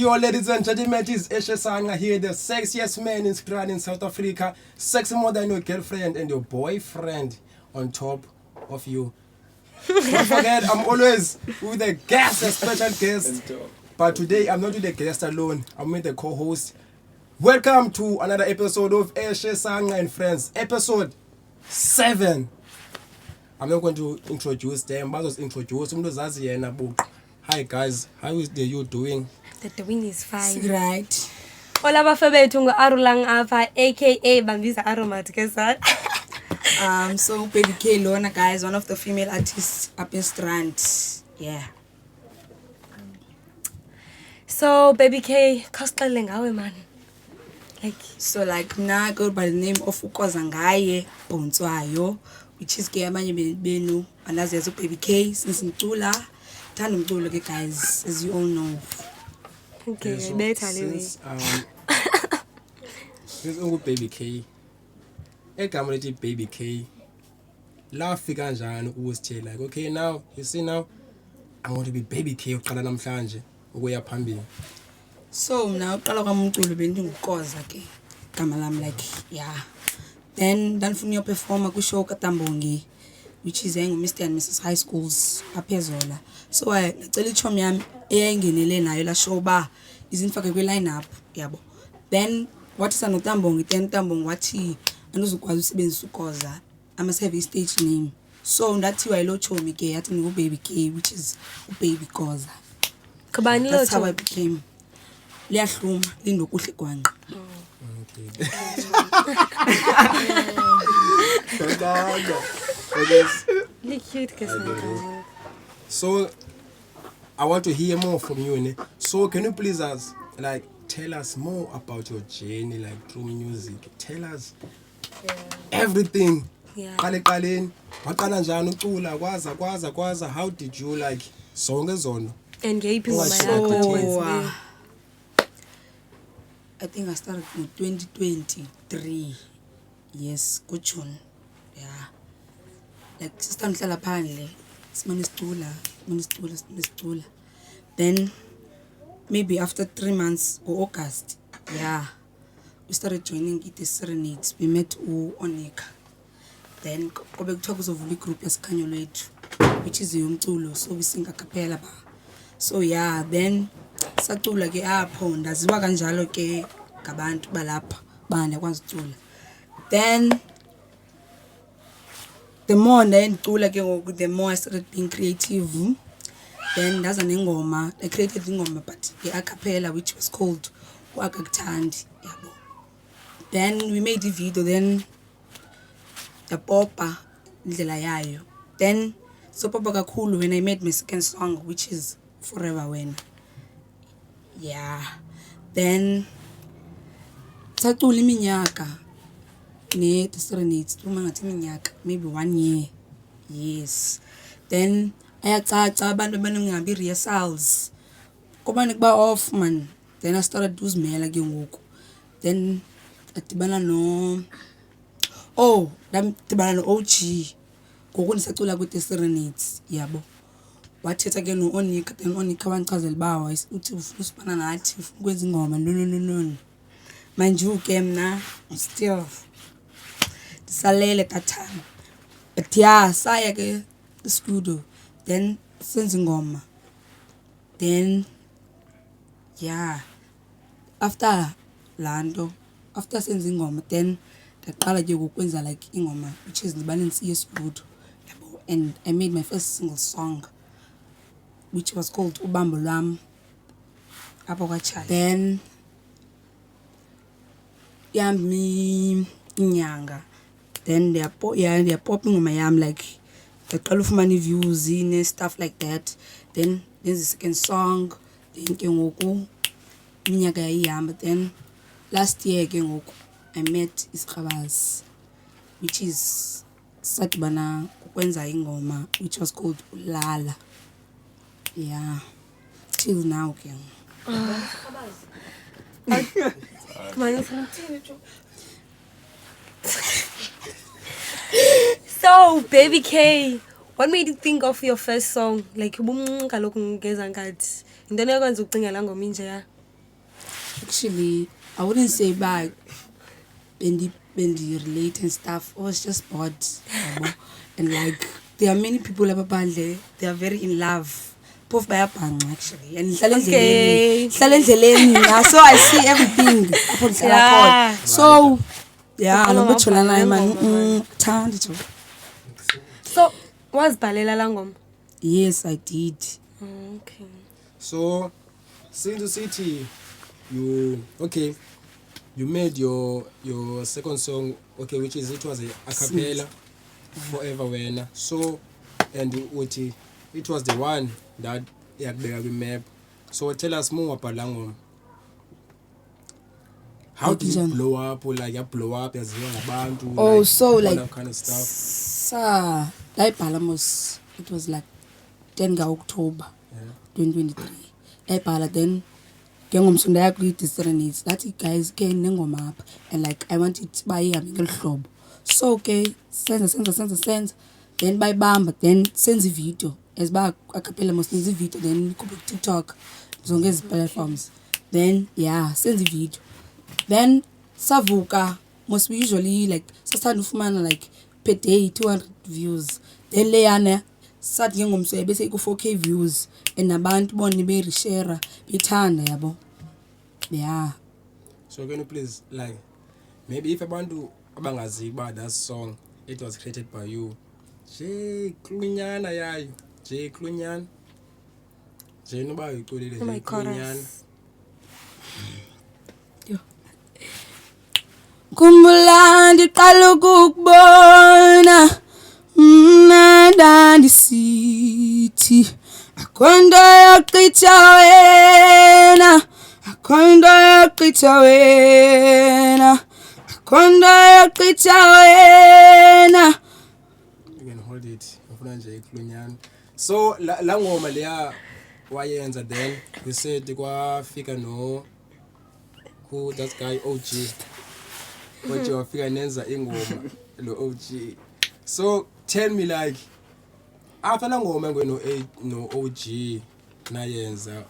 Yo, ladies and gentlemen, it is Eshe Sanga here, the sexiest man in Scotland in South Africa, sexy more than your girlfriend and your boyfriend on top of you. Don't forget, I'm always with a guest, a special guest. But today, I'm not with the guest alone, I'm with the co-host. Welcome to another episode of Eshe Sanga and Friends, episode 7. I'm not going to introduce them, but I'll introduce them. Hi guys, how is the you doing? The doing is fine. Right. Hola bafethu ngo-Arulang apha aka Bambisa Aromat ke sir. So Baby K Lona, guys, one of the female artists up in Strand. Yeah. So Baby K, khosixelele ngawe man. So now I go by the name of Ukozangaye Bontswayo, which is ke abanye benu andazi yazo Baby K since ngicula. Thanda umculo ke guys, as you all know. Okay, so better since Baby K. Egama lithi Baby K. La fika njani ukuthi like okay now you see now I want to be Baby K uqala namhlanje ukuya phambili. So now uqala kwami umculo bendingukoza ke gama lami yeah. Then ndandifuna perform ku show kaTambongi, which is Mr and Mrs High Schools aphezolo. So ngicela ichomi yami eyayingenele nayo la show ba izinifake kwe line up yabo. Then wathi sanoTambongi, then Tambongi wathi andizukwazi usebenzisa ukoza ama save stage name. So ndathiwa yilo chomi ke yathi ngo Baby K, which is Baby Koza. Kabani lo That's how I became. Liyahluma lindokuhle gwanqa. Cute ke sir. So I want to hear more from you. Ne? So can you please tell us more about your journey through music? Tell us everything. Yeah. Qaleqaleni waqala njani ucula kwaza how did you zonke zono? And ngeyiphi ngoma yakho? So I think I started in 2023. Yes, good June. Yeah. Sister ngihlala phandle. Simane sicula. Then maybe after 3 months or August, yeah, we started joining the Serenades. We met Onika. Then kobe kuthiwa kuzovula igroup yasikhanyo lwethu, which is yomculo, so we sing a cappella ba. So yeah, then sacula ke apho ndaziwa kanjalo ke ngabantu balapha bana kwazi ucula. Then the more ndicula ke ngoku, the more I started being creative. Then ndaza nengoma, I created ingoma but a cappella which was called Wakakuthandi yabo. Then we made the video, then the popa indlela yayo. Then so popa kakhulu when I made my second song, which is Forever Wena. Yeah. Then sacula iminyaka ne the Serenades ngathi iminyaka maybe 1 year. Yes. Then ayacaca abantu abaningabi rehearsals kuba nikuba off man. Then I started uzimela ke ngoku. Then adibana no ndamdibana no OG ngoku ndisacula ku the Serenades yabo. Wathetha ke no Onika, then Onika wangichazela bawa uthi ufuna usibana nathi ufuna ukwenza ingoma no. Manje ke mna still disalele that time. But yeah, saya ke studio. Then senza ingoma. Then yeah, after lando, after senza ingoma, then ndaqala ke ukwenza ingoma which is Balance Studio. And I made my first single song which was called Ubambo Lwam apho kwaCharlie. Then yami inyanga. Then they are popping ingoma yami ndaqala ufumana views and stuff like that. Then there's the second song. Then ke ngoku iminyaka yayihamba. Then last year ke ngoku I met Iskhabazi, which is sadibana ukwenza ingoma which was called Ulala. Yeah. Till now ke. So Baby K, what made you think of your first song? Kaloku ngeza ngathi intoni yakwenza ucingela ngoma inje ya? Actually, I wouldn't say bad. When they relate and stuff, I was just bored. And like, there are many people about there, they are very in love. Both by actually. And Okay. so I see everything. Yeah. So, yeah, Follow I'm up on the man. So, was Balela Langom? Yes, I did. Okay. So, Since the City, you made your second song, okay, which is it was a cappella, Forever Wena. So, and uthi it was the one that yakubeka kwi-map. So tell us more about Langom. How did it blow up, or like blow up as ngabantu? Oh, like, so all like that kind of stuff. Like Palamos, it was like 10 October 2023. Pala then ngengomsonto yakwi-Serenades that guys ke nengoma apha and like I wanted bayihambe ngeli hlobo. So okay, senza then bayibamba then senza ivideo as ba acapella must senza ivideo then ikhuphe TikTok zonke ezi platforms. Then yeah, senza ivideo. Then savuka must we usually like sasithanda ufumana like per day 200 views. Then leyana sathi ngengomso bese iku 4K views and nabantu bona bereshare bethanda yabo. Yeah. So can you please like maybe if abantu abangazi about that song, it was created by you. J Klunyana yayo. J Klunyana. J noba uyiqolile Oh my J Klunyana. chorus. Kumbula ndiqala ukukubona mna ndisithi akhonto yaqitha wena akhonto yaqitha wena akhonto yaqitha wena. You can hold it. Ufuna nje Klunyana. So la ngoma leya wayenza then we said kwafika no who that guy OG. But wafika nenza ingoma lo OG. So tell me like after la ngoma no OG nayenza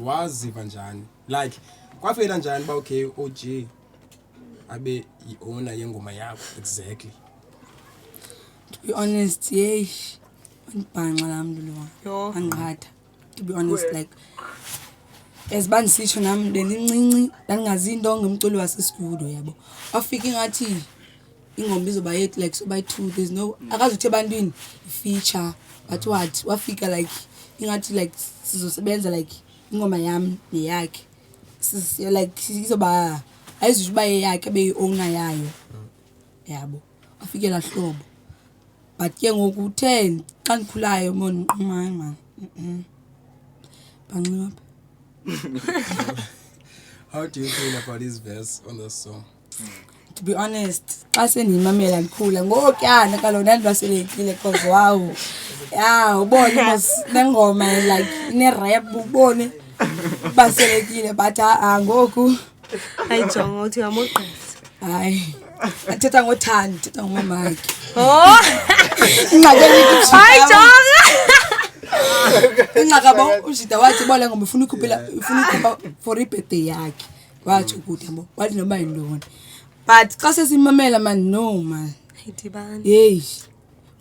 waziva njani? Like kwafela njani ba okay OG abe iona yengoma yakho exactly? To be honest, yeah, ngibhanqa lami lo. Yo. Angiqhatha. To be honest, like as banisisho nami belincinci langazi into ngomculo wasestudio yabo. Afika ngathi ingoma izoba yet like so by 2 there's no akazuthi ebantwini feature but what wafika like ingathi like sizosebenza like ingoma yami neyakhe. Like izoba ayizuthi baye yakhe beyi-owner yayo. Yabo. Afike la hlobo. But ke ngoku 10 xa ndikhulayo mon man. Banqaba. How do you feel about this verse on the song? To be honest, xa sendiyimamela ndikhula ngokutyana kalona ndibaselekile because wow. Yeah, ubone mos nengoma like ine-rap ubone baselekile but ngoku Ayijonga uthi uyamoqisa. hayi athetha ngothando athetha ngomamakhe. Oh. Ayijonga. Ingakaba uJida wathi bole ngoma ufuna ikhupha for ibirthday yakhe. Wathi ukuthi yabo wathi noma yindoni. But xa sesimamela man no man. Ayidibani. Hey.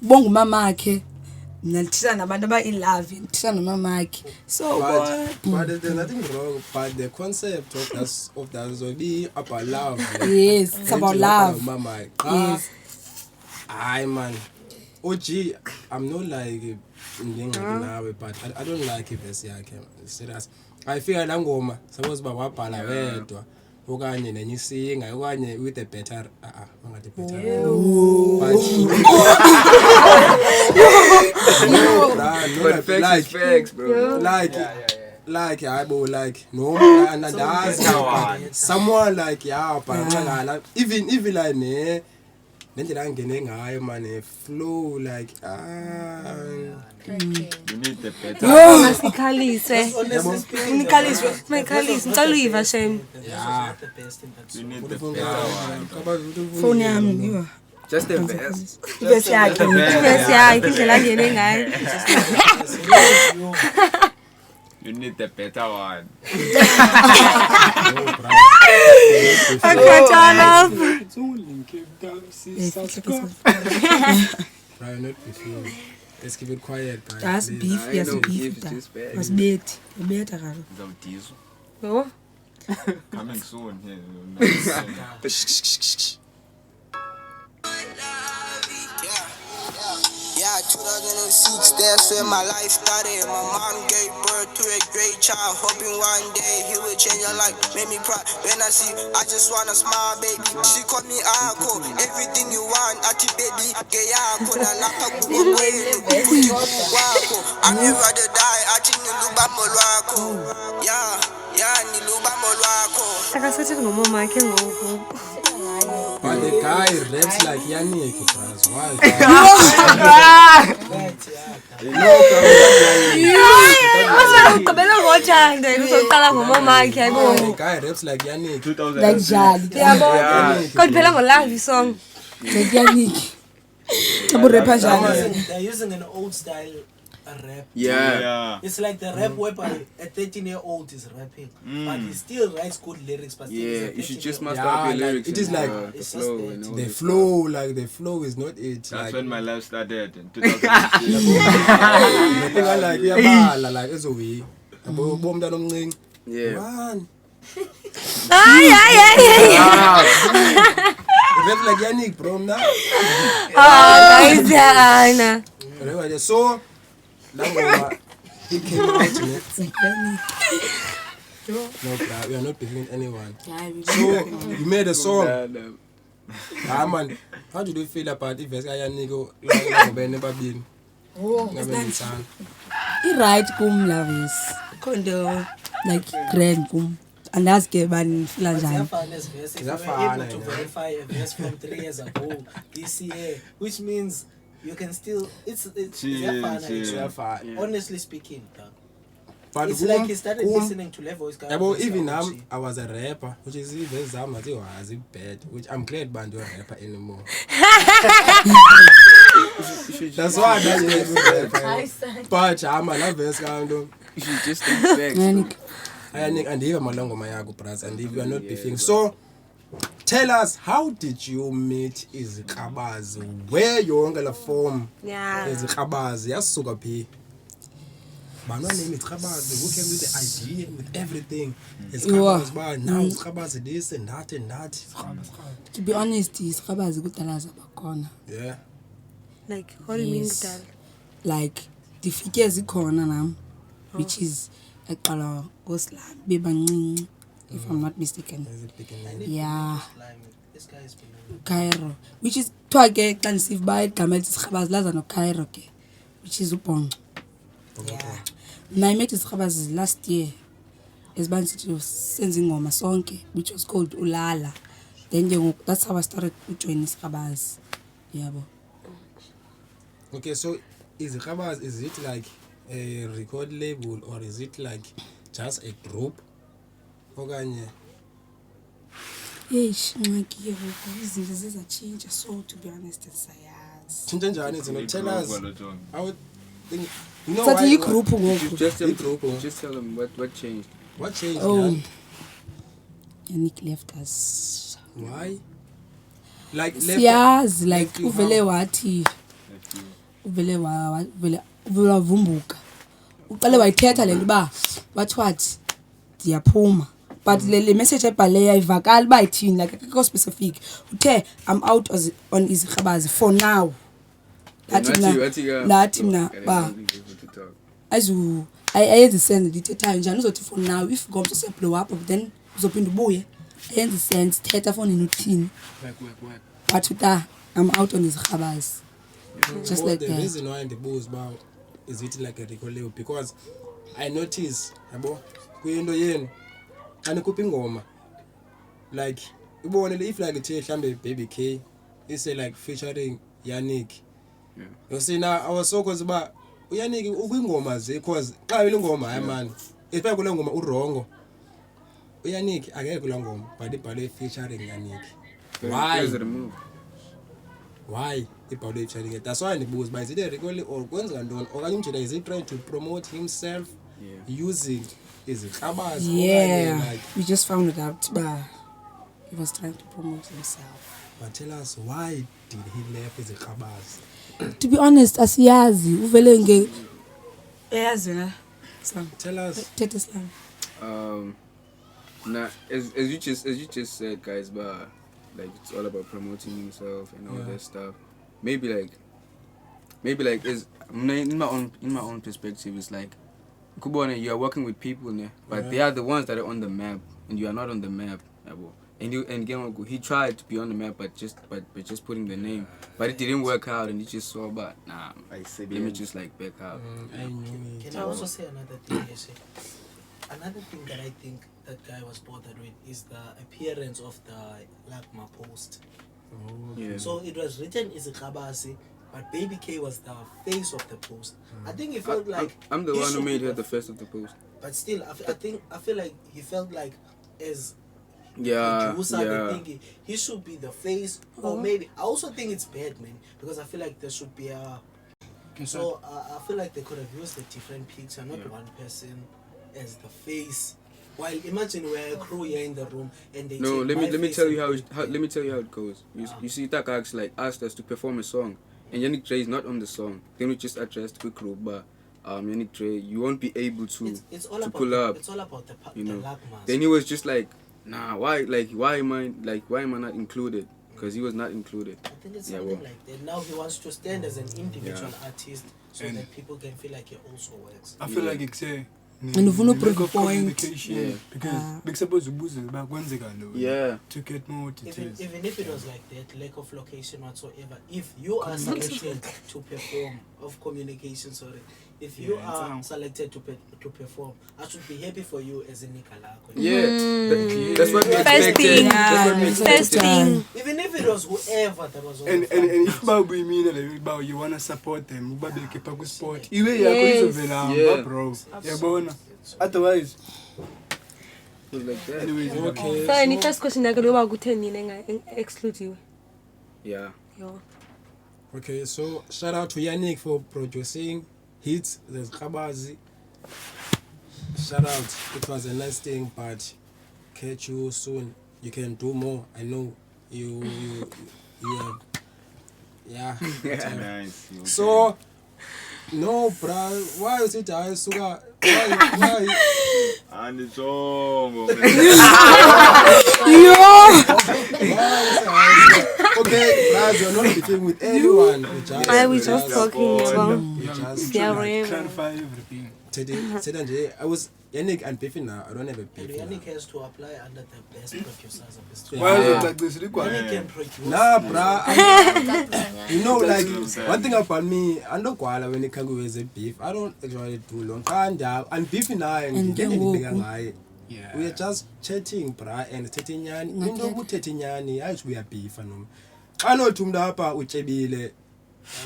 Ubonga umamakhe. Nalithisa nabantu aba in love, nalithisa nomamakhe. So but there's nothing wrong, but the concept of that will be about love. yes, it's about love. Mama. Yes. Aye man. OG, I'm not like now, but I don't like it this year. Serious. I feel la ngoma suppose ba wabhala wedwa okanye nenye isinga okanye with a better ngathi better. But no, like facts, bro. Like yabo like no and someone like yeah but even like ne nendlela angene ngayo man flow like You need the better. Masikhaliswe. Unikaliswe. Mayikhaliswe. Ngicela uyiva shem. yeah You need the better one. Phone yami yiwa. Just the best. Bese yakhe. Yes, yeah, indlela angene ngayo. You need the better one. No, bro. Akhathala. It's only in Cape Town. Bro, not before. Let's keep it quiet, bro. That's please. beef, I yes, know beef. beef is just bad. Was better. Better, Garo. Without diesel. Oh. Coming soon. Yeah. Yeah, 2006, that's when my life started. My mom gave birth to a great child, hoping one day he will change her life. Made me proud when I see, I just wanna smile, baby. She called me Ako, everything you want, Ati baby. Gayako, Nalaka, Wako. I'm here rather die, Ati Niluba Molwako. Yeah, Niluba Molwako. Akasathi ngomama wakhe ngoku. But the guy raps like Yannick, bro. Why? Ugqibela ngothanda uzoqala ngomama wakhe The ayibona. guy raps like Yannick. 2006. Like Jali. Yabo. Kodwa phela ngolive song. Like Yannick. Abu rapper Jali. They're using an old style rap. Yeah. It's like the rap whereby a 13-year-old is rapping, but he still writes good lyrics. But still Yeah, is a you should just 13-year-old. master up your like, lyrics. it is and, like the it's flow. just And all The that flow, like the flow is not it. That's Like, when my life started in 2006. Nothing like uyabhala like ezowi. Yabo bomntana omncane. stuff. Yeah. Man. Ay. Rap like Yannick, bro. Nah. Guys, Ana. Anyway, so that ngoma it came out ne? No, bro, we are not picking anyone. So you made a song. Ah man, how did you feel about the verse Yannick like ngoba never been? Ngabe ngitsana. I-right kum lavis. Kondo like grand kum. Andazi ke bani fila njani. Ziyafana verse. If you were Ziyafana, able to yeah. verify a verse from 3 years ago, this year, which means you can still. It's Ziyafana, chill. actually. Fine. Honestly speaking, dog. But It's like he started listening to Levo's guy. Yabo, even I was a rapper, which is even Zama was bad, which I'm glad band you're a rapper anymore. That's why I don't even rapper. But I'm a verse kind of. You should just think back. Yannick. And even Malongo Mayago Pras, and if you are not beefing. So tell us, how did you meet Izikabazi? Where your uncle form Yeah. Izikabazi? Yes, Sugapi. But no name Izikabazi. Who came with the idea, with everything? Izikabazi, but now Izikabazi this and that and that. To be honest, isikhabazi kudala zabakhona. Yeah. Like, what do you mean Yes. that? Like difike zikhona nam, which is eqala ngoslam bebancinci, if I'm not mistaken. Is it beginning? Yeah, This guy is been. Cairo, which is kuthiwa ke xa ndisiva uba igama elithi isikhabazi laza noCairo ke, which is ubhonco. Yeah. Mna I met isikhabazi last year esibani sithi senza ingoma sonke, which was called Ulala. Then that's how I started to join isikhabazi. Yabo. Okay, so Izikabazi, is it like a record label or is it like just a group? Okanye. Eish, ngxaki ke ngoku izinto zizatshintsha, so to be honest siyazi. Tshintsha njani izinto? Tell us. I would think, you know Sathi why? igroup You ngoku. just tell Igroup, them, just tell them what changed. What changed? Oh. Man? Yannick left us. Why? Like Siyazi like left you uvele how? wathi uvele wavumbuka. Uqale wayithetha lento ba wathi wathi ndiyaphuma. But le message ebhale ayivakali ba ithini like akekho specific. Uthe I'm out on Izikabazi for now. Lathi mna ba azu ayenze sense ndithethayo njani uzothi for now if ngomso se blow up then uzophinda ubuye ayenze sense thetha phone uthini wathi ta I'm out on Izikabazi. Just Well, like the that. reason why the booze about is it like a record label because I notice yabo kuyinto yenu anikhupha ingoma like ibone if like ithe mhlambe Baby K is like featuring Yannick. Yeah. You see now I was so cause ba uyaniki ukwingoma ze cause xa yile ngoma hayi man ifike kule ngoma urongo uyaniki akekho kula ngoma but ibhalwe featuring Yannick. Why? Why ibhalwe featuring? That's why ndibuza ba is it a record or kwenza ntoni okanye umjela is he trying to promote himself Yeah. using izikrabazi Yeah, okanye like we just found it out, but he was trying to promote himself. but tell us why did he left izikrabazi? To be honest, asiyazi uvele nge eyazi wena slam Tell us. thethe slam. Nah, as you just said, guys, but like it's all about promoting himself and all Yeah. that stuff. Maybe like is in my own perspective, it's like Kubona, you are working with people, ne? But Yeah. they are the ones that are on the map, and you are not on the map. Yabo. And he tried to be on the map, but just putting the name, but it didn't work out, and he just saw, but nah, let me just like back out. I knew it. Can I also say another thing, Yeshe? Another thing that I think that guy was bothered with is the appearance of the Lagma post. Yeah. So it was written as a Kabasi, but Baby K was the face of the post. I think he felt like I'm the he one who should made be her the- the first of the post. But still, I feel like he felt like as Yeah, producer, they yeah. think he should be the face, or maybe I also think it's bad, man, because I feel like there should be a. So I feel like they could have used a different picture, not one person as the face. While imagine we're a crew here in the room and they No, take let my me face tell you and how let me tell you how it goes. You see, Takax like asked us to perform a song, and Yannick Dre is not on the song. Then we just addressed quick group, but Yannick Dre, you won't be able to it's all to about pull up. It's all about the You know. Lagmas. Then he was just like, nah, why am I not included? Because he was not included. I think it's Yeah, something well. like that. Now he wants to stand as an individual Yeah. artist so And- that people can feel like he also works. I feel Yeah. like it's a And ufuna uprove lack of point. communication, Yeah. because bekusuppose ubuze uba kwenzeka lo Yeah. to get more details. Even if it was like that, lack of location whatsoever, if you are selected to perform, of communication, sorry, if you Yeah, are it's selected to perform, I should be happy for you as a Nikalako. Yeah, that's what we First expected. thing. That's what we First expected. thing. Even if it was whoever that was on and the front if uba ubuyimina like uba you wanna support them uba bekepha kwisport iwe Yes. yakho izovela Yeah. hamba bro yabona otherwise It was like that. anyways Okay. So any first question yakho loba kutheni nina exclude Yeah. yo. Okay, so shout out to Yannick for producing hits. There's Kabazi. Shout out. It was a nice thing, but catch you soon. You can do more. I know you have, yeah. whatever. Nice. Okay. So no, bruh. Why is it I sugar? Why? And it's all. Okay, bruh, you're not beefing with anyone. We just talking about We just yeah, like, right. clarify everything. I was Yannick and beefing now. I don't have a and beef. now. Yannick has to apply under the best producers of the street. Yeah. Why is it like this? Yannick can produce. Nah, bruh. You know, like one thing about me, I don't kwala when it comes with a beef. I don't actually do long. And beefing now and And getting kengoku. big. Yeah. We are just chatting, bruh, and chatting yani. Into ukuthethe nyani, ayi we are beef no. Xa nothi umuntu apha utshebile.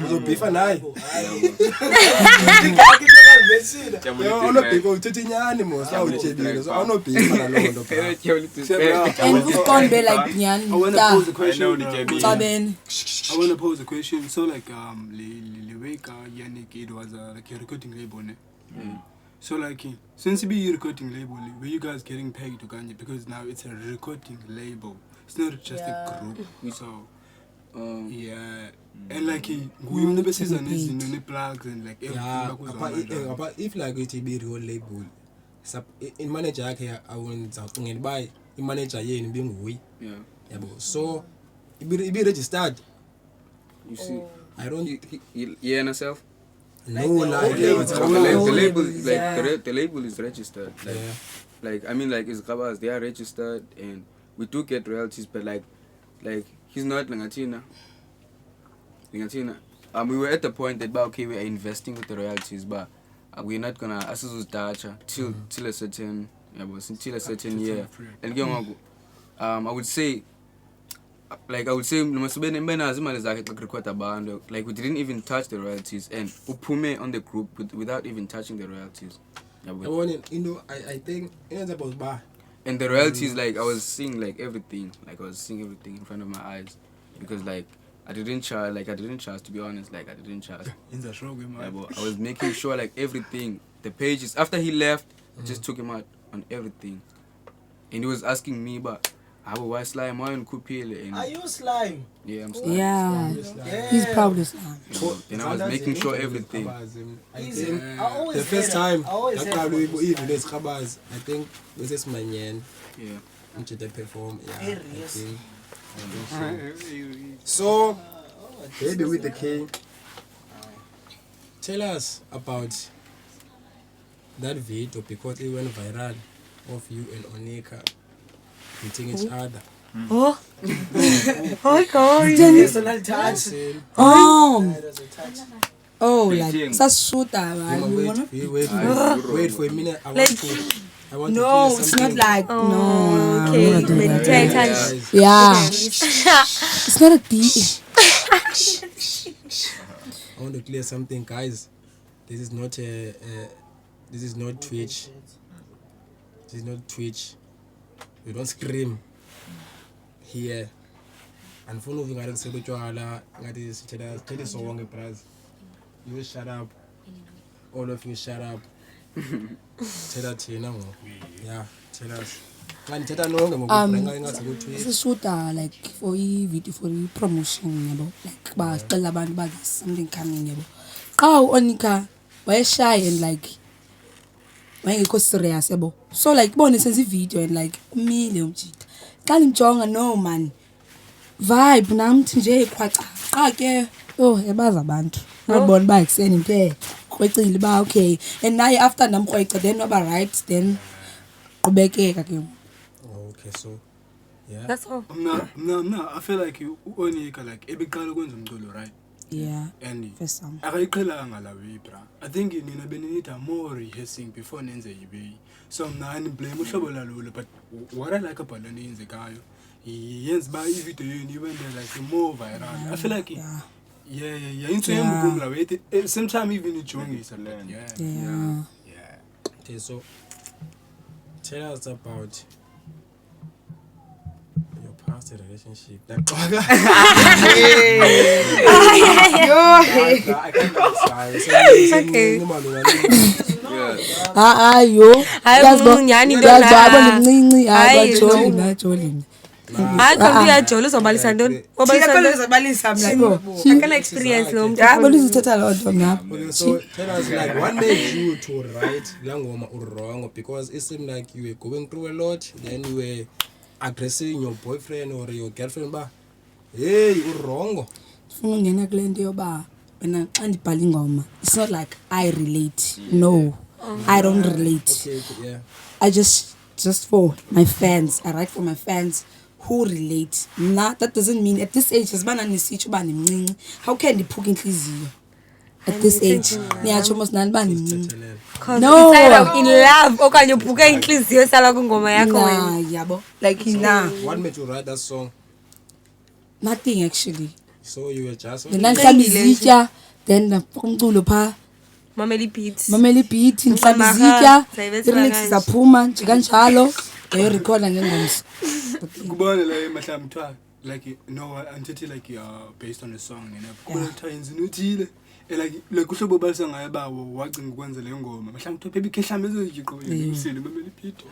Uzobhifa naye. Awunobhifa uthethe nyani mos xa utshebile. So awunobhifa naloo nto, bruh. And uqonde like nyani I want to ta pose a question. I know the JB. Xabene. I want to pose a question. So like Leweka Yannick, it was like a recording label, ne? So like since you be a recording label, were you guys getting paid to Kanye? Because now it's a recording label. It's not just a group. So yeah. And like we never see the plugs and like everything. Yeah, back was apart- on that. apart- if like it be real label, in manager yakhe awenza ucingela uba imanager yenu ibinguye Yeah. yabo, so ibe registered. You see, I don't yeah, and herself. know the like whole it's label. The Oh, label, labels, like yeah. the label is registered. Like I mean, like it's Gabas, they are registered, and we do get royalties, but like he's not Langatina. We were at the point that okay, we are investing with the royalties, but we're not gonna assess till a certain year. And again, I would say like we didn't even touch the royalties, and upume on the group without even touching the royalties. I think it's about bar. And the royalties, like I was seeing everything in front of my eyes, because like I didn't charge, to be honest, I didn't charge. In the show, Yeah, but I was making sure like everything the pages. After he left, I just took him out on everything. And he was asking me, but why slime? Why on Kupile? Are you slime? Yeah, I'm slime. Yeah. Yeah. He's proud of Sam. Then I was making sure everything. I Easy. think I always the first had- time I always had I one. even this Khabaz, I think this is Manyan. Yeah. Which they perform. Yeah. Hey, I yes. think. So maybe with the king. Tell us about that video because it went viral of you and Onika meeting each other. Oh. Oh God. Personal touch. Same. Oh, That was a touch. like Beijing. sasuta, right? You wanna? Wait for a minute. I want No, to hear it's something. not like Oh, no. okay. I'm not doing that. Meditate. Guys, Yeah, it's not a deep. I want to clear something, guys. This is not Twitch. This is not Twitch. We don't scream here. And for moving out of the Tell us so long, prize. You shut up. All of you shut up. Tell us, you know. Yeah, tell us. Sasuta like for video for promotion, yabo. Like bacela abantu ba something coming, yabo. Xa Onika were shy and like wayengekho serious, yabo. So like bone sense video and like umile umjita. Xa nimjonga no man. Vibe namthi nje ekhwaxa. Xa ke yabaza abantu. Ngabona ba ekseni into kwecile ba okay. And naye after namkrweca then waba right then qhubekeka ke. Okay, so yeah. That's all. No, I feel like Onika like ebiqala ukwenza umculo, right? Yeah. And First song. akayiqhelanga la way, bra. I think nina benita more rehearsing before nenze ibe. So mna ani blame uhlobo lalula, but what I like about lento yenzekayo yenza ba ivideo yenu ibe like more viral. I feel like yeah, into yembukumla wait same time even ijongisa but Yeah. Okay, so tell us about your past relationship. I Yo. Hayi nyani ndo Yazaba la. nemncinci Hayi, abajoli no. najoli. Hayi khona uyajola uzobalisa ntoni? Wabalisa ntoni? Zabalisa I can experience lo muntu. Yeah, but uzithetha loo nto ngapha. Okay, so tell us like what made you to write Langoma Wrong, because it seemed like you were going through a lot, then you were addressing your boyfriend or your girlfriend ba hey wrong. Ufuna ungena kule nto yoba wena xa ndibhala ingoma it's not like I relate. No. I don't relate. Okay, yeah. I just for my fans. I write for my fans who relate. Nah, that doesn't mean at this age asibana nisitsho uba nimncinci. How can ndiphuka inhliziyo at this age? Niyatsho mos nani uba nimncinci. Cause No. it's either in love okanye ubhuka inhliziyo sala kwingoma yakho wena. Nah, yabo. Like nah, What made you write that song? nothing actually. So you were just Then ndihlamba izitya, then ndafaka umculo phaa. Mameli beats. Mamela beat ndihlamba Mama, izitya, sayibethela i-remix kanje. zaphuma nje kanjalo. Yayorekhoda ngengomso. kubona la emahla mthwa like no antithi like based on the song kubona kuthiwa yenzini uthile like uhlobo balisa ngaye bawo wacinga ukwenza le ngoma mahla mthwa baby khehlambe ezoyiqo yemsini Mamela beat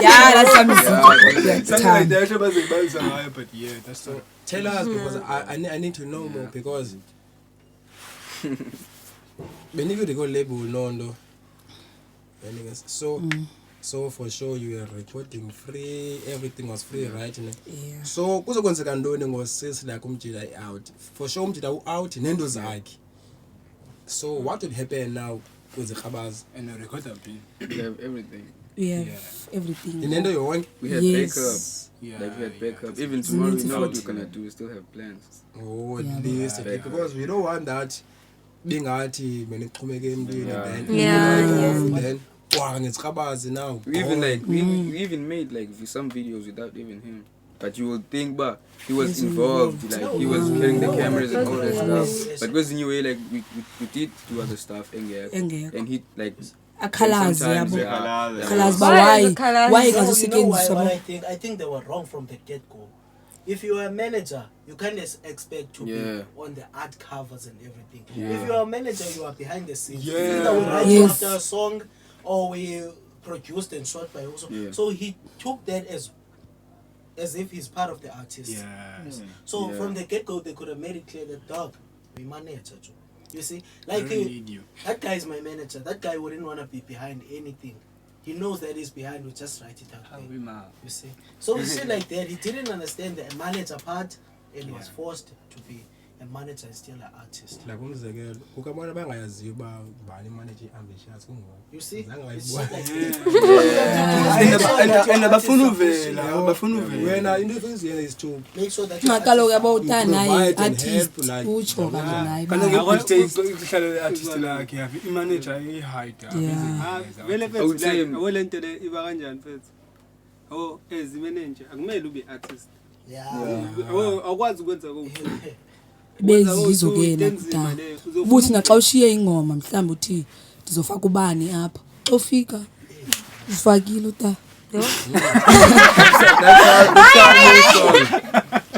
Yeah, that's something. something like that uhlobo bazibalisa ngayo but yeah that's so tell us because I need to know more because when you go label nondo so for sure you were recording free, everything was free, right? Yeah. So kuzokwenzeka ntoni ngosisi like umjida out for sure umjida out nendo zakhe, so what would happen now with the Khabazi and a record up We have everything. We have everything. inendo yonke? We had Yes. backup. Like we had backup. Even tomorrow we know what we're gonna do. We still have plans. Oh, at Yeah, least yeah. because we don't want that bengathi mina qhumeke emntwini Yeah. then Yeah. then it's Khabazi now. We even like we even made like some videos without even him. But you would think, but he was involved. Like he was carrying the cameras and all that stuff. But because in a way, like we did do other stuff and he like Akhalazi sometimes, yabo. yeah. Akhalazi Why ba is it why akhalazi? why No, you know why ngazosetyenziswa I think they were wrong from the get-go. if you're a manager, you can't expect to Yeah. be on the art covers and everything. Yeah. If you're a manager, you are behind the scenes. Yeah. Either we write Yes. after a song or we produced and shot by also. Yeah. So he took that as if he's part of the artist. Yes. So Yeah. from the get-go, they could have made it clear that, dog, we manager. You see? I Like, really need you. that guy is my manager. That guy wouldn't want to be behind anything. He knows that he's behind, we just write it out there. You see? So you see like that, he didn't understand the manager part and was forced to be a manager and still an artist. like umzekelo ukabona bangayaziyo uba bani manager i-ambitious kungoba You see? zange It's bayibona. just like And abafuna uvela, abafuna uvela. wena into efunisiyena is to make sure that your Ngakaloku yabo artist uta naye provide and artist help, like, utsho kanje naye Kaloku ba- ihlale le-artist lakhe yafi imanager i-hide Yeah. Vele I would say- fethu awole nto le iba kanjani fethu abo as manager akumele ube artist Yeah. abo awukwazi ukwenza konke bezizo kena kudala ubuthi naxa ushiye ingoma mhlawumbe uthi ndizofaka ubani apha ofika ufakile uta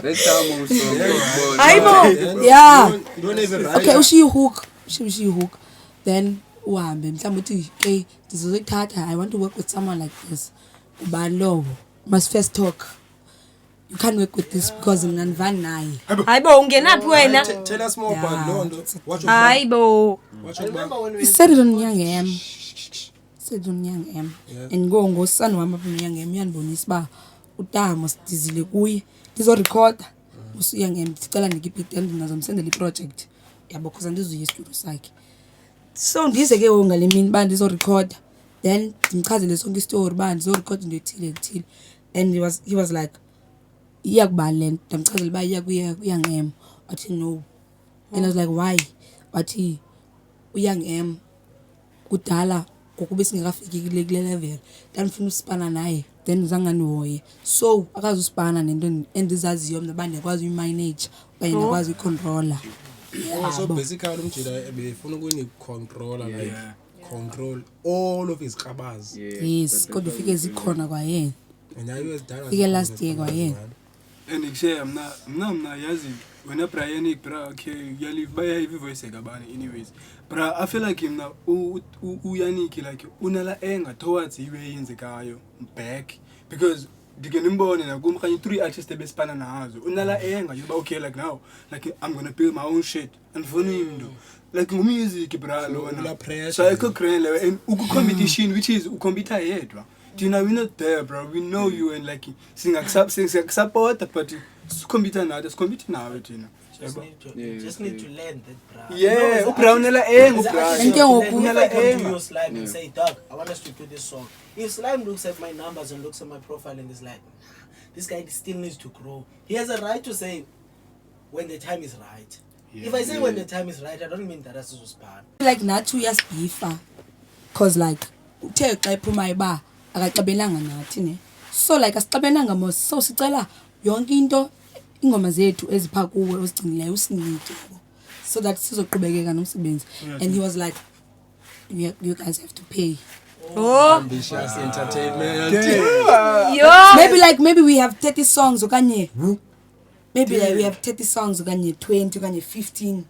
That's how most songs. Hayibo. yeah you don't even write okay ushiye hook ushiye hook then uhambe mhlawumbe uthi okay ndizoyithatha I want to work with someone like this ubani lowo must first talk you can't work with this because mna ndivani naye Hayibo ungenaphi wena? tell us more Yeah. about loo nto what you Hayibo. what I you remember when we he said it on Young M said on Young M and ngosana wami apha Young M uyandibonisa uba utamo sidizile kuye ndizorekhoda usuya ngem ndicela ndikiphi and ndinazomsendela iproject yabo because andizuye istudio sakhe so ndize ke ngale mini uba ndizorekhoda then ndimchazele sonke istory uba ndizorekhoda into ethile ethile and he was like iyakuba le nto ndamchazela uba Young M wathi no and I was like why wathi Young M kudala ngokuba singekafiki kule level ndandifuna usipana naye then uzanganihoye so akazusipana nento endizaziyo mna uba ndiyakwazi uyimanage okanye ndiyakwazi uyicontrola so basically umjila ebefuna ukuni-controller like control all of his krabazi yes kodwa ufike zikhona kwayena and yayo ezidala Fike last year kwayena. and ngishaya mna yazi wena Brian bra okay uyalive bayayive voice ekabani anyways bra I feel like mna uyaniki like unala anger towards iwe yenzekayo back because ndikenimbone nakumkhanye 3 artists ebesipana nazo unala anger yoba okay like now like I'm gonna build my own shit and for into like music bra ula pressure. so I could create and competition which is ukompita yedwa Tina, we're not there, bro. We know you and like sing support, but compete now. Just compete now, Tina. you just need to learn that, bro. Yeah, Ubra eng, And then If Ubra- I come to your Slime and say, Doug, I want us to do this song. If Slime looks at my numbers and looks at my profile and is like, this guy still needs to grow, he has a right to say when the time is right. If I say when the time is right, I don't mean that as a span. like nathi uyasibifa cause like uthe xa iphuma iba akaxabelanga nathi ne so like asixabenanga mos so sicela yonke into ingoma zethu ezipha kuwe ozigcinileyo usinike so that sizoqhubekeka nomsebenzi and he was like you guys have to pay Oh. ambitious entertainment Yo. maybe we have 30 songs okanye maybe like we have 30 songs okanye 20 okanye 15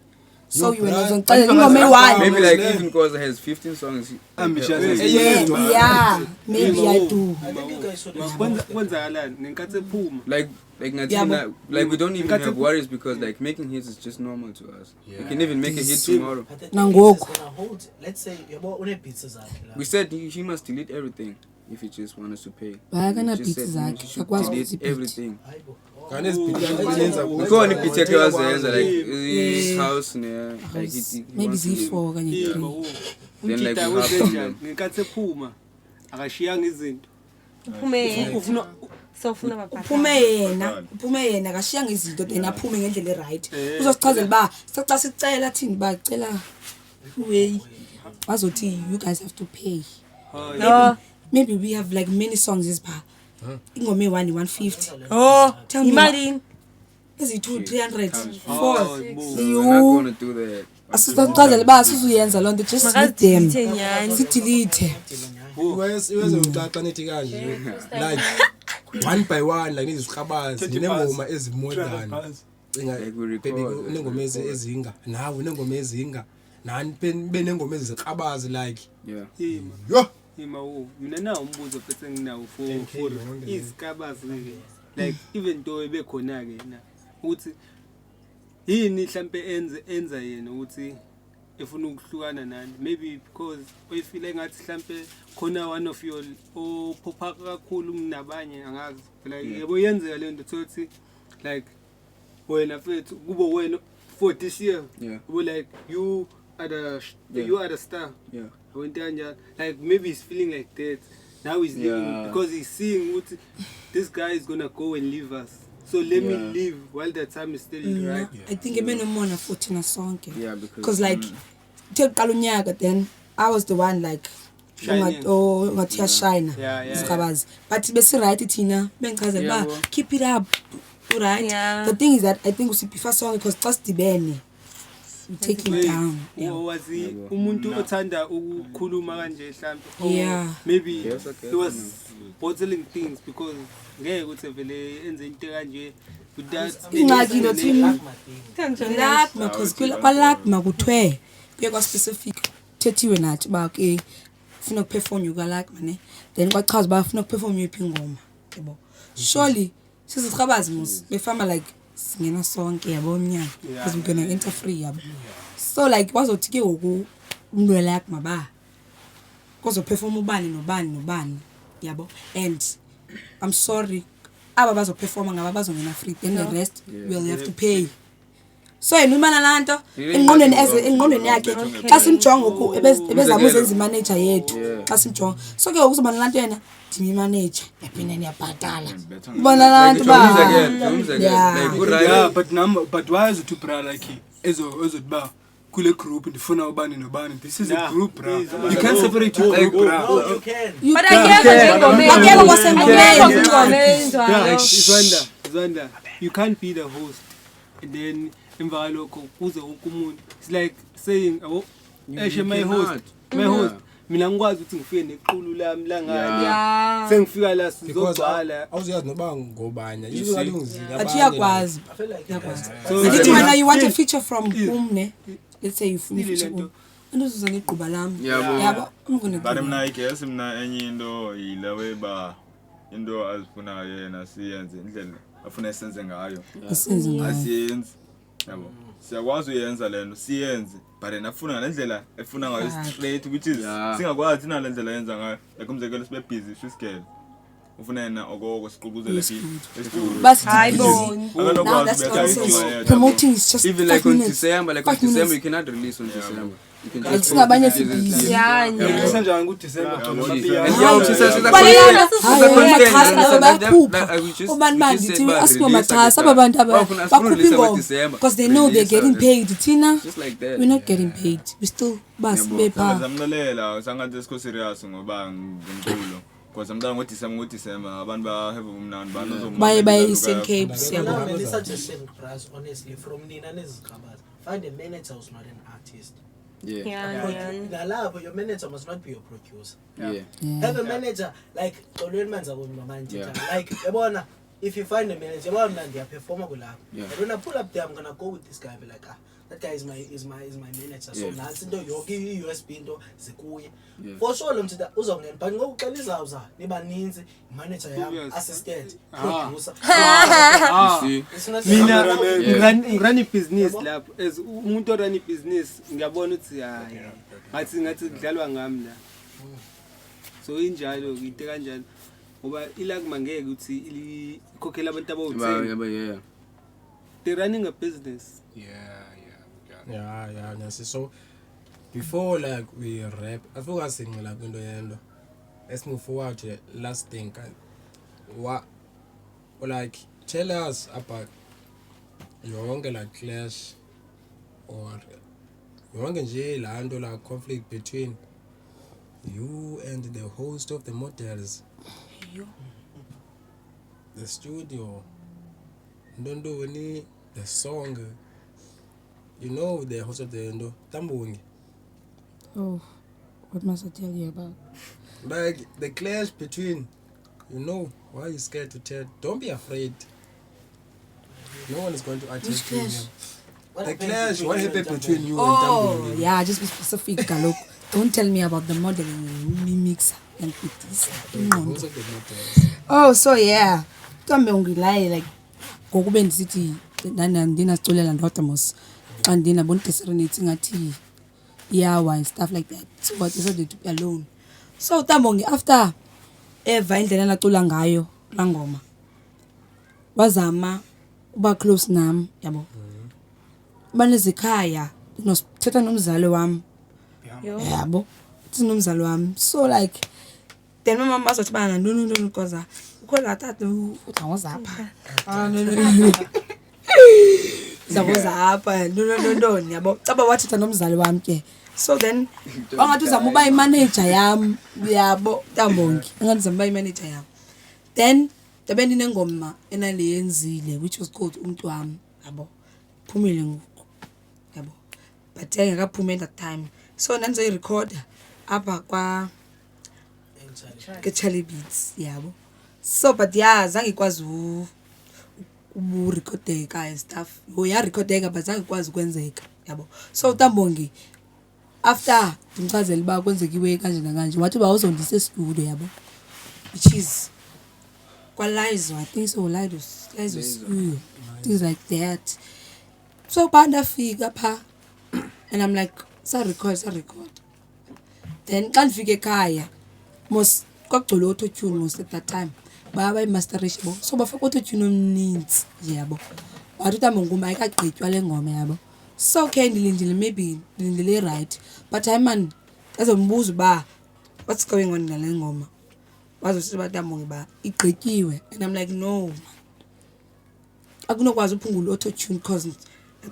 so you were uzongixelela ingoma eyi-1 Maybe like even because it has 15 songs. ambitious. yeah maybe I do I think you guys should have kwenzakalani nenkathi ephuma Like not Yeah, even like we don't even have worries because like making hits is just normal to us. We can even make a hit tomorrow. But the thing Nangoku. is, it's gonna hold. Let's say yabo une-beats zakhe la. We said he must delete everything if he just wants us to pay. Akana We just beats said zakhe, he should akwazi delete ukuzibeat. everything. Hayibo. Kani ezibhithi Ukhona ibeat yakhe wazenza like his house ne like he maybe wants to- Z4 okanye 3 Then like umjida we have wenzenjani some. ngenkathi ephuma akashiyanga izinto Uphume. ufuna Sofuna baba. uphume yena akashiyanga izinto then aphume ngendlela eright uzosichazela uba xa sicela thini bacela way wazothi you guys have to pay No. maybe we have like many songs ezipha ingoma eyi-1 150 Oh. Tell me Imagine. ezi-2 300 Oh, 4 bo. We're not gonna do that. asichazela uba asizuyenza loo nto just leave them Makazithe nyani. sidelete iweze ucaca nithi kanje like one by one like izikhabazi 30 nengoma bars. ezimodern Bars. cinga Like we baby record, unengoma ezinga nawe unengoma ezinga nani benengoma ezikhabazi like Yeah. Yima. yo Yima wo. Mina nawo umbuzo phethe nginawo for izikabazi ke. Like even though ebekhona ke na ukuthi yini mhlambe enza yena ukuthi efuna ukuhlukana nani maybe because uyifile ngathi mhlambe khona one of your opopha kakhulu kunabanye angazi like yebo yenzeka le nto thothi like wena mfethu kube wena for this year Yeah. we like you are the Yeah. you are the star Yeah. went like maybe he's feeling like that now he's leaving Yeah. because he's seeing what this guy is gonna go and leave us so let me Yeah. leave while the time is still right. I think ebenomona futhi na sonke Yeah, because because like uqala unyaka then I was the one like Shining. ngathi yashine Yeah, yeah, izikhabazi but bese right thina bengichazela Yeah, ba well. keep it up right Yeah. the thing is that I think usiprefer song because just dibene we take him Wait, down yeah. wazi Yeah, umuntu othanda ukukhuluma kanje mhlambe or Yeah. maybe Yes, okay. he was bottling things because ngeke ukuthi vele enze into kanje with that ingxaki lo thina Kanjani? lakma because kwalakma kuthiwe kuye kwa specific thethiwe nathi ba ke ufuna ukuperform ukalakma ne then kwachaza ba ufuna ukuperform yiphi ingoma yabo surely sizikhabazi mus befama like singena sonke yabo umnyaka because we're gonna enter free yabo so like wazothi ke ngoku umuntu welakma ba kozo perform ubani nobani yabo and I'm sorry aba bazo perform ngaba bazongena free then the rest will have to pay so yena imana lanto engqondweni yakhe xa simjonga uku ebezama uzenza manager yethu xa simjonga so ke ukuzoba nalanto yena team manager yaphinde niyabhatala ubona lanto ba Yeah. Yeah, but why is it too bra like ezoba kule group ndifuna ubani nobani this is a Yeah, group bra please, you can't separate your group bra No, you can. But akekho njengomeni. Akekho kwasengomeni. Akekho njengomeni njalo. Zwanda, you can't be the host and then emva kwalokho kuze wonke umuntu it's like saying eshe my host mina ngikwazi ukuthi ngifike nequlu lami langani Yeah. sengifika la because sizogcwala awuziyazi noba ngobanya You usually see? ungizika but uyakwazi I feel like So Ngithi wena you want a still- feature from whom ne let's say you funa Still feature lento. anduzuza ngeqhuba lami Yabo. yabo I'm gonna but do mna igesi mna enye into yilewe ba into azifunayo yena siyenze indlela afuna isenze ngayo it. asiyenzi yabo siyakwazi uyenza lento siyenze but afuna ngalendlela efuna ngayo straight which is Yeah. singakwazi na lendlela yenza ngayo like umzekelo sibe busy fiskele ufuna yena okoko siqubuzele phi esikhulu But Hayibo. now that's Akanakwazibetha nonsense. isijume Promoting is just Even 5 like on minutes. December, like on 5 minutes. December, you cannot release on December. You can Like just singabanye post it sibhizi. and- Yeah, yeah. Kusenjani ku-December Yeah, khona yeah, amapiano? And yeah. yo, she says, she's like, Balala, constant. hayi, She's like, amaxhasa constant. nawo Like, bayakhupha. like, we just- Ubani we bani just said ndithi about asikho release amaxhasa at aba bantu aba Bafuna- bakhupha release about ingoma December. because they know they're Release getting at- paid thina Just like that. we're not getting paid we still basibepha zamlalela sangathi sikho serious ngoba ngumculo because mntana ngoDecember abantu bahave umnandi baye Eastern Cape siyabo Now, man, it's suggestion, Braz, honestly, from Nina Nezikabas, find a manager who's not an artist. Yeah. Yeah, yeah. Nalapho, your manager must not be your producer. Yeah. Have a manager like Olwen Manzabon Mamanti. Yeah. Like Ebona, if you find a manager, Ebona they are performer go lab. Yeah. And when I pull up there, I'm gonna go with this guy. Be like, that guy is my manager. So Yeah. now it's into yogi USB into zikuye. Yeah. For sure, lo mthida uzongena but ngokuqala izawuza nibaninzi manager yami Yes. assistant Ah. producer. You see? It's not mina cameraman. ngirun ibhizinisi lapho as umuntu orun ibhizinisi ngiyabona ukuthi hayi ngathi kudlalwa ngami la so injalo into kanjalo ngoba ilakuma ngeke ukuthi ikhokhela abantu abawu-10 Yeah. they running a business. yeah nasi so before like we rap I focus sing like into yendo let's move forward to the last thing what like tell us about yonke like clash or yonke nje lanto like conflict between you and the host of the models the studio Ndondoni the song you know the host of the Tambungi oh what must I tell you about like the clash between You know, why are you scared to tell? Don't be afraid. No one is going to attack you. clash? The clash, what happened between you Oh, and Tamboli? yeah, just be specific, Galok. Don't tell me about the modeling and mixer and this. Most of the matters. Oh, so yeah. Kambe ungilaye like ngokube ndisithi ndinaculela ndodwa mos xa ndinabonke serenity ngathi iyawa and stuff like that. So I decided to be alone. So Tambongi after eva indlela nacula ngayo la ngoma wazama uba close nam yabo. Banezikhaya thetha nomzali wami. Yabo. Thetha nomzali wami. So like then my mama said bana no because ukhola tata utawuzapha. No. Zawuzapha. No yabo. Caba wathetha nomzali wami ke. So then wangathi uzama uba imanager yami yabo Tambongi. Ngathi uzama uba imanager yami. Then tabe ndinengoma enaliyenzile which was called Umntu wami yabo. Phumile ngoku yabo. But engakaphumi at that time. So nanzo record apha kwa Charlie Beats yabo. So but yeah zange ikwazi uburecordeka and stuff. Ya recordeka but zange ikwazi ukwenzeka yabo. So Tambongi after ndimchazela uba kwenzekiwe kanje nakanje wathi uba uzondise studio yabo. Which is kwalizo I think so lizo studio things like that. So banda fika pha and I'm like sa record. Then xa ndifike ekhaya mos kwagcwele auto-tune most at that time baba imasterisha bo so bafaka auto-tune omninzi yabo wathi Tambongi uma ayikagqitywa le ngoma yabo. So okay ndilindile maybe ndilindile right but I man azombuza uba what's going on ngale ngoma wazosithi uba Tambongi ba igqityiwe and I'm like no akunokwazi uphungula auto-tune cause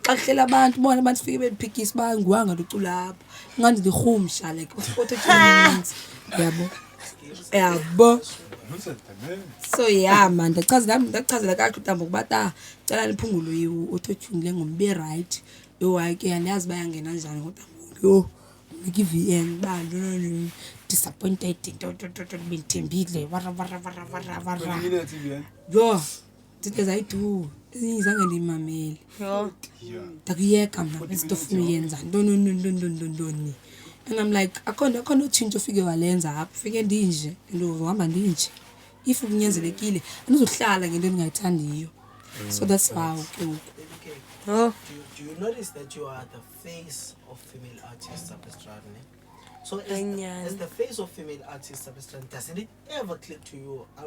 xa kuhlela abantu bona abantu fike bephikisa bangiwanga lucula apha ngandi ndirhumsha like auto-tune yabo. So yeah man ndachazela kahle Tambongi bata cala liphungulwe auto-tune le ngoma be right yo ayike andiyazi bayangena njani ngoTambongi yo ngiki VN ba no disappointed bendithembile yo ndithi zayidu izange ndimamele ndakuyeka mna besitofuna uyenza ndoni and I'm like akhona utshintsho ufike walenza apha ufike ndinje ndohamba ndinje if kunyanzelekile andizohlala ngento endingayithandiyo. So that's how Do you notice that you are the face of female artists Substrand? So as the face of female artists Substrand, doesn't it ever click to you? I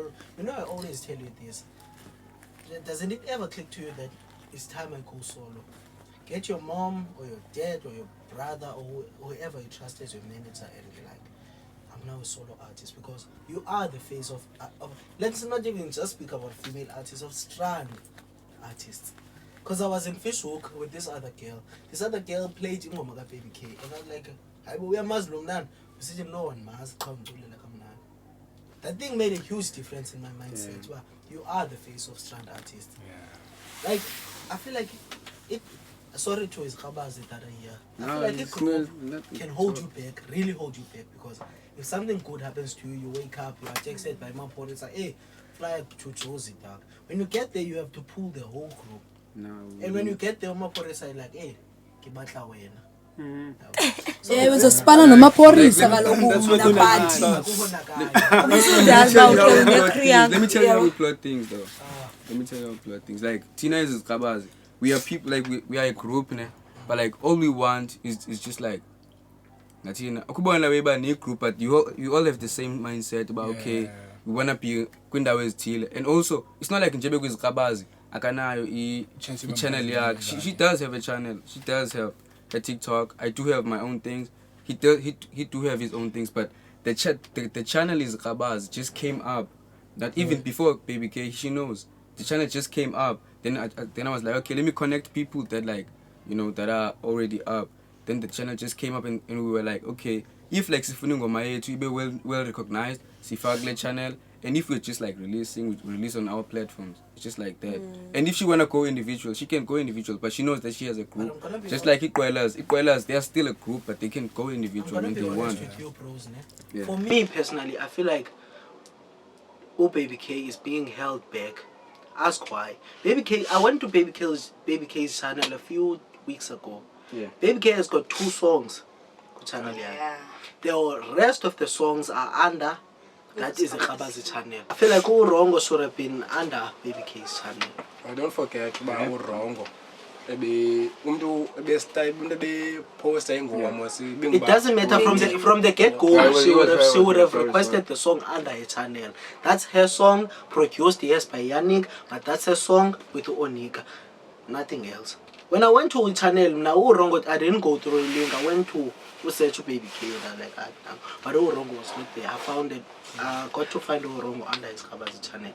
always tell you this. Doesn't it ever click to you that it's time I go solo? Get your mom or your dad or your brother or whoever you trust as your manager and be like, I'm now a solo artist because you are the face of let's not even just speak about female artists, of Strand artists. Because I was in Fishhook with this other girl. This other girl played Ingoma ka Baby K. And I was like, we are Muslim now. We said, no one must come to that thing made a huge difference in my mindset. Yeah. You are the face of Strand artists. Yeah. Like, I feel like it. Sorry to his khabazi that are here. I feel like it can hold you back, really hold you back. Because if something good happens to you, you wake up, you are texted by my board, it's like, hey, fly to Josie, dog. When you get there, you have to pull the whole group. No. And when you get there, my board is like, hey, kibatla wena. Uzosipana namaphorisa kaloku nabathi let me tell you how we plot things though. Let me tell you how we plot things. Like Tina is Kabazi. We are people like we are a group, né? But like all we want is just like Natina. Okubona weba ni group, but you all have the same mindset about okay, we wanna be kwindawo ezithile. And also it's not like Njebe with Kabazi. Akanayo I channel yakhe. She does have a channel. She does have a TikTok. I do have my own things. He do have his own things, but the channel is Kabaz just came up. That even before Baby K, she knows the channel just came up. Then I was like, okay, let me connect people that like that are already up. Then the channel just came up and we were like, okay, if like Sifuningo Maye to be well recognized, Sifagle channel, and if we're just like we release on our platforms. It's just like that. And if she wanna go individual, she can go individual, but she knows that she has a group. Just like Ikwelas, they are still a group, but they can go individual when they want. For me personally, I feel like Baby K is being held back. Ask why. Baby K, I went to Baby K's channel a few weeks ago. Yeah. Baby K has got 2 songs on channel. Yeah. The rest of the songs are under. That is a Khabazi channel. I feel like Urongo should have been under Baby K's channel. Don't forget about Urongo. Maybe post It doesn't matter from the get go. She would have requested the song under her channel. That's her song, produced yes by Yannick, but that's her song with Onika. Nothing else. When I went to her channel, now Urongo, I didn't go through a link. I went to search Baby K and I like that. But Urongo was not there. I found it. I got to find Urongo under his Khabazi channel.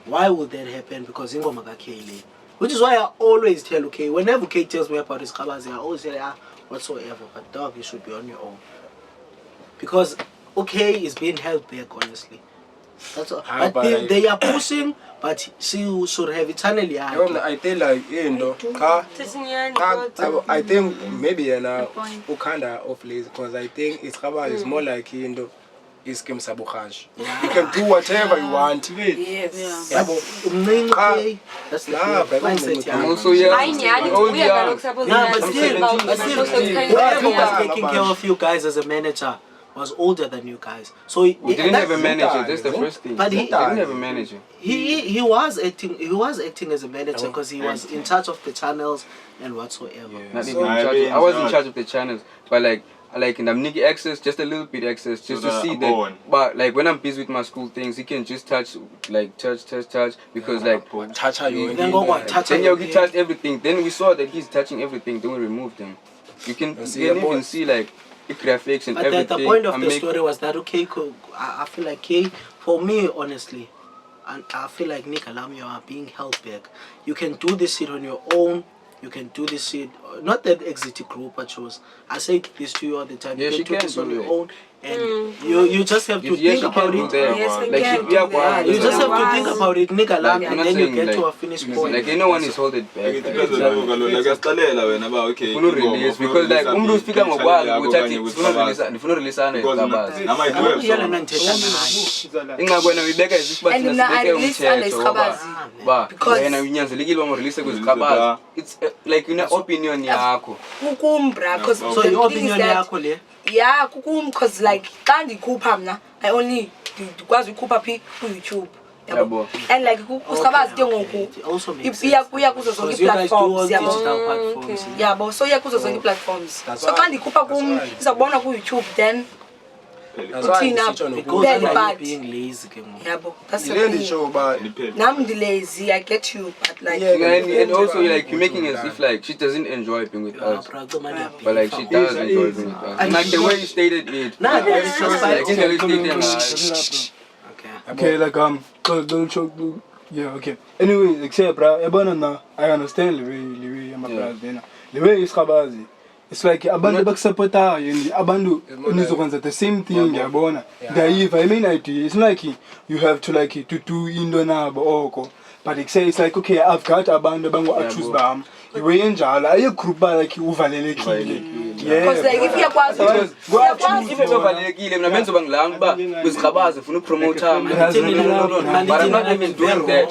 Why would that happen? Because Ingoma got Kaylee. Which is why I always tell okay, whenever Kay tells me about his Khabazi, I always say whatsoever. But dog, you should be on your own. Because okay is being held back, honestly. That's all. But they are pushing, but she should have eternally. I think like I think maybe Ukanda of lazy because I think it's Khabazi is more like is Kim Sabukhaj. You can do whatever you want. Yes. That's the mindset. Also, yeah. Whoever was taking care of you guys as a manager was older than you guys. So we didn't have a manager. That's the first thing. But he didn't have a manager. He was acting. He was acting as a manager because he was in charge of the channels and whatsoever. Not even in charge. I was in charge of the channels, but like in the Niki access, just a little bit access, just to see that. But like when I'm busy with my school things, he can just touch, because like then he touched everything. Then we saw that he's touching everything. Then we removed him. You can even see like graphics and everything. But the point of the story was that okay, I feel like for me honestly, and I feel like Nick Alamio are being held back. You can do this shit on your own. You can do this shit, not that exit group, but shows. I say this to you all the time. Yeah, you can do this on your own, and Mm. you just have to think about it. You just have to think about it, Nick Alam, and then you get to a finished point. Like no one is holding back. Like okay. Release because like speaker ngokwazi ukuthi ndifuna release Khabazi. Ingakwena uyibeka izisibathi nasibeke umthetho ba wena unyanzelekile uma release kuzikhabazi. It's like in opinion yakho. Kukumbra because so your opinion yakho le. Yeah, because like xa ndikhupha mna I only ndikwazi ukukhupha phi ku YouTube. Yabo. And like uSkhabazi ke ngoku iya kuzo zonke platforms yabo. Yabo, so iya kuzo zonke platforms. So xa ndikhupha kum izabona ku YouTube then being lazy ke ngoku. Yabo. That's the show but I'm lazy, I get you, but like and also like you're making as if like she doesn't enjoy being with us, but like she does enjoy being with us. And like the way you stated it, okay, like don't choke. Yeah, okay. Anyway, like say, bro, I understand the way my brother. The way is Khabazi. It's like abantu bakusupporta yini abantu nizokwenza the same thing ngiyabona ngayiva I mean idea it's like you have to like to do into nabo oko but it says like okay I've got abantu bangu-accuse bami iwe enjalo ayi group ba like uvalelekile because like if yakwazi if uvalelekile mina benzo bangilanga ba kuzikhabazi ufuna upromote but I'm not even doing that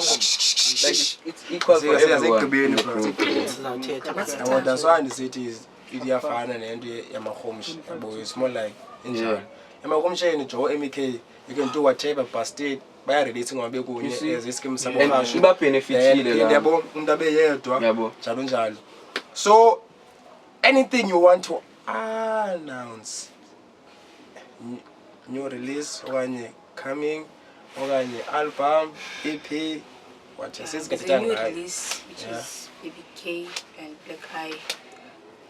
like it's equal for everyone. That's why the city is iyafana nento yamahomshi yabo it's more like enjalo emahomsheni Joe MEK you can do whatever but state baya relate ngoba bekunye as ischeme sabohasho iba benefitile la yabo umuntu abeyedwa njalo njalo so anything you want to announce new release okanye coming okanye album EP what is it the new release which is Baby K and Black Eye.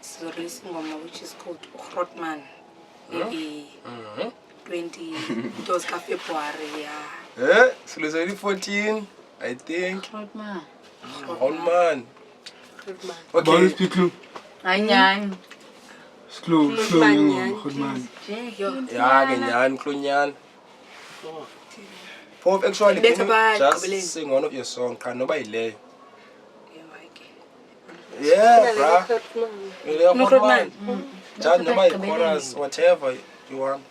So releasing which is called Grotman. Maybe 20 it was February, yeah. So it's only 14, I think. Grotman. Okay. Speak Anyan. Slow, Grotman. Yeah, Ganyan, Klunyan. Pop actually just sing one of your songs. Can nobody lay? Yeah, bruh. No man. Just nobody chorus, whatever you want.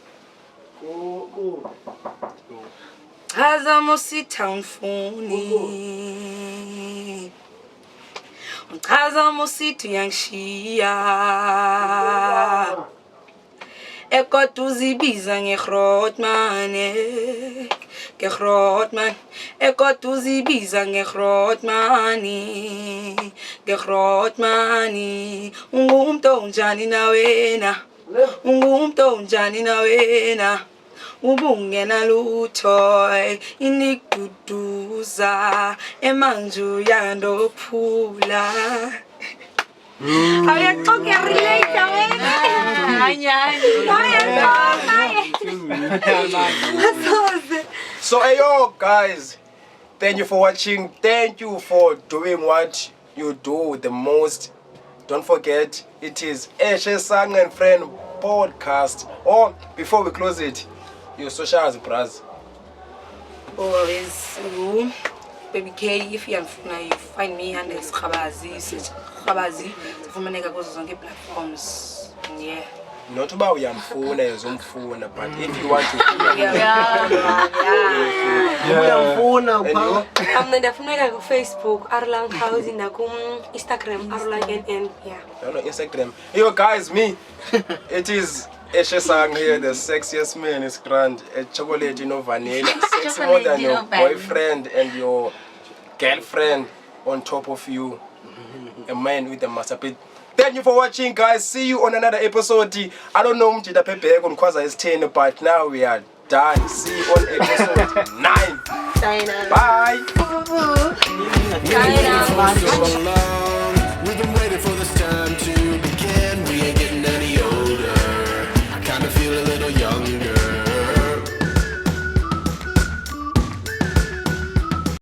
Chaza musitha ngifuni Chaza musithi uyangishiya Ekodu zibiza ngegrotman Gegrotman Ekodu zibiza ngegrotman Gegrotman Ungumntu onjani na wena Ungumntu onjani na wena Ubungena lutho inikuduza emanju yandophula Awuyaxoxa relate wena So hey yo guys, thank you for watching. Thank you for doing what you do the most. Don't forget, it is Eshe Sang and Friend podcast. Or before we close it, your socials, bros. Always Baby K, if you find me under Khabazi, Fumaneka goes on the platforms. Yeah. Not about uyamfuna uzomfuna, but if you want to Ndafuneka ku Facebook Arulang Housing na ku Instagram Arulang NN. Yeah. No, Instagram. Yo guys, me. It is Eshe Sang here, the sexiest man is grand. A chocolate, vanilla. Sex more than your boyfriend and your girlfriend on top of you. A man with a masterpiece. Thank you for watching, guys. See you on another episode. I don't know Mjida Pepe on Kwaza is 10, but now we are done. See you on episode 9. Bye.